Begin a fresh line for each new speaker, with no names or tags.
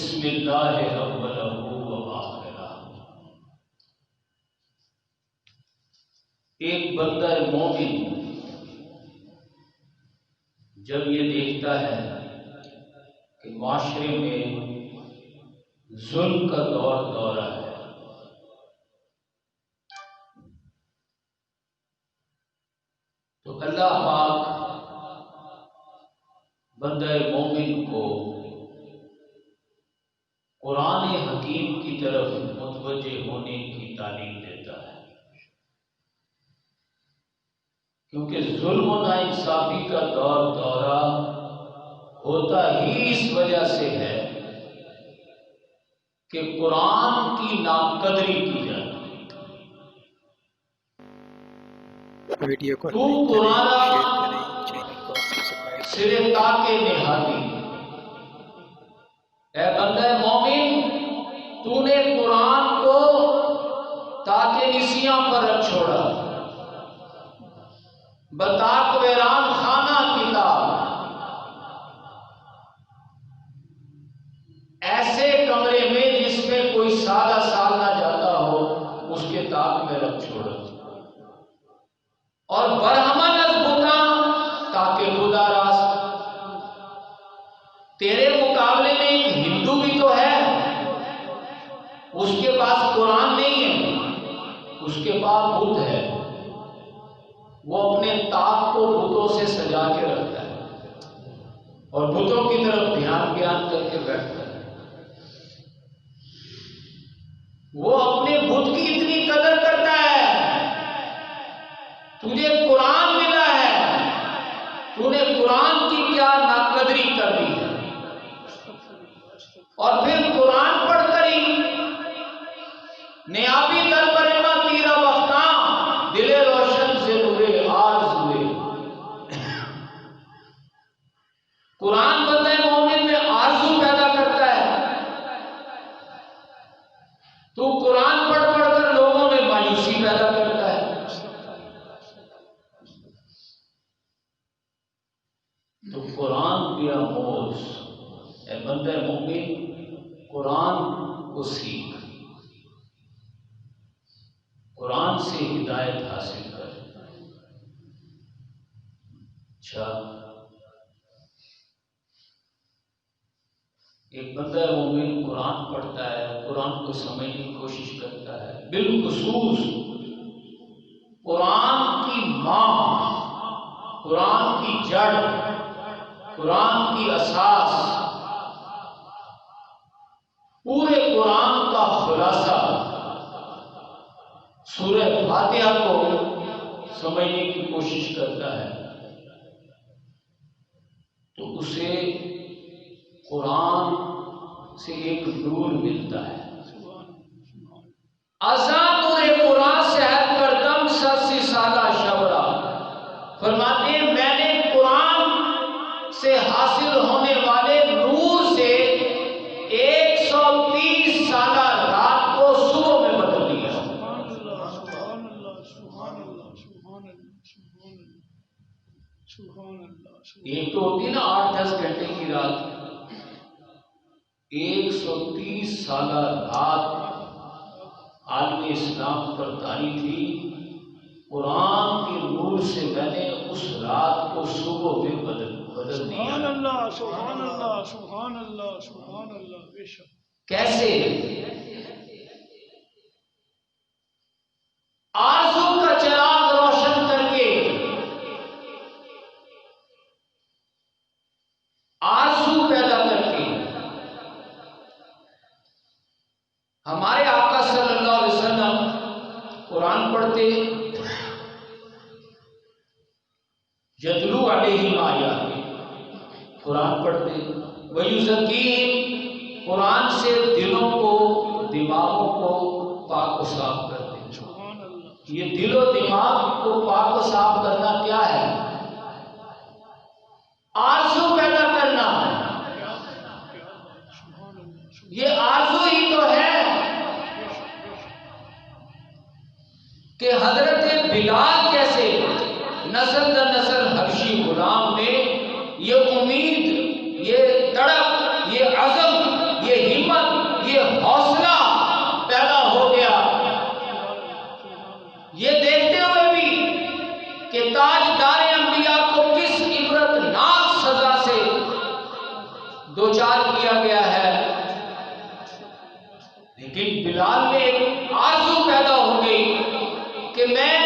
بسم اللہ اولہ و آخرہ۔ ایک بندہ مومن جب یہ دیکھتا ہے کہ معاشرے میں ظلم کا دورہ ہے، تو اللہ پاک بندہ مومن کو قرآن حکیم کی طرف متوجہ ہونے کی تعلیم دیتا ہے، کیونکہ ظلم و ناانصافی کا دورہ ہوتا ہی اس وجہ سے ہے کہ قرآن کی ناقدری کی جاتی ہے۔
ویڈیو کو
تو قرآن سرے تاکے نہادی، اے بندہ مومن تو نے قرآن کو تاکہ نسیاں پر رکھ چھوڑا، بتاک ویران خانہ کتاب، ایسے کمرے میں جس میں کوئی سالہ سال نہ جاتا ہو اس کے تاک میں رکھ چھوڑا، اور برہمن از بتاں تاکہ خدا راست۔ تیرے مقابلے میں ایک ہندو بھی تو ہے، اس کے پاس قرآن نہیں ہے، اس کے پاس بت ہے، وہ اپنے طاق کو بتوں سے سجا کے رکھتا ہے اور بتوں کی طرف دھیان کر کے بیٹھتا ہے۔ وہ اپنے بت کی اتنی قدر کرتا ہے، تجھے قرآن ملا ہے، تو نے قرآن کی کیا ناقدری کر دی ہے، اور پھر قرآن پڑھ کر ہی نیابی در برما تیرا وقتاں دل روشن سے نورے آرز ہوئے۔ قرآن بندہ مومن میں آرزو پیدا کرتا ہے، تو قرآن پڑھ کر لوگوں میں مایوسی پیدا کرتا ہے۔ تو قرآن کی آموز، اے بندہ مومن قرآن کو سیکھ، قرآن سے ہدایت حاصل کر۔ اچھا، ایک بندہ مومن قرآن پڑھتا ہے، قرآن کو سمجھنے کی کوشش کرتا ہے، بالخصوص قرآن کی ماں، قرآن کی جڑ، قرآن کی اساس، پورے قرآن کا خلاصہ سورہ فاتحہ کو سمجھنے کی کوشش کرتا ہے، تو اسے قرآن سے ایک نور ملتا ہے۔ ازاں نور قرآن سے ہر کردم 80 سالہ شبرا، فرماتے ہیں میں نے قرآن سے حاصل ہونے والے نور سے 130 سالہ رات کو صبح میں بدل دیا۔ ایک تو ہوتی نا 8-10 گھنٹے کی رات، 130 سالہ رات عالم اسلام پر طاری تھی۔ قرآن کے نور سے میں نے اس رات کو صبح میں بدل دیا۔
سبحان اللہ، سبحان اللہ، سبحان اللہ، سبحان اللہ۔ بے شک۔
کیسے؟ آرزو کا چراغ روشن کر کے، آرزو پیدا کر کے۔ ہمارے آقا صلی اللہ علیہ وسلم قرآن پڑھتے، یتلو علیہم آیات، قرآن پڑھتے، وَيُزَكِّیہم، قرآن سے دلوں کو، دماغوں کو پاک و صاف کرتے۔ یہ دل و دماغ کو پاک و صاف کرنا کیا ہے؟ آرزو پیدا کرنا۔ یہ آرزو ہی تو ہے کہ حضرت بلال جیسے نسل در نسل حبشی غلام نے یہ امید، یہ تڑپ، یہ عزم، یہ خیال میں ایک آرزو پیدا ہو گئی کہ میں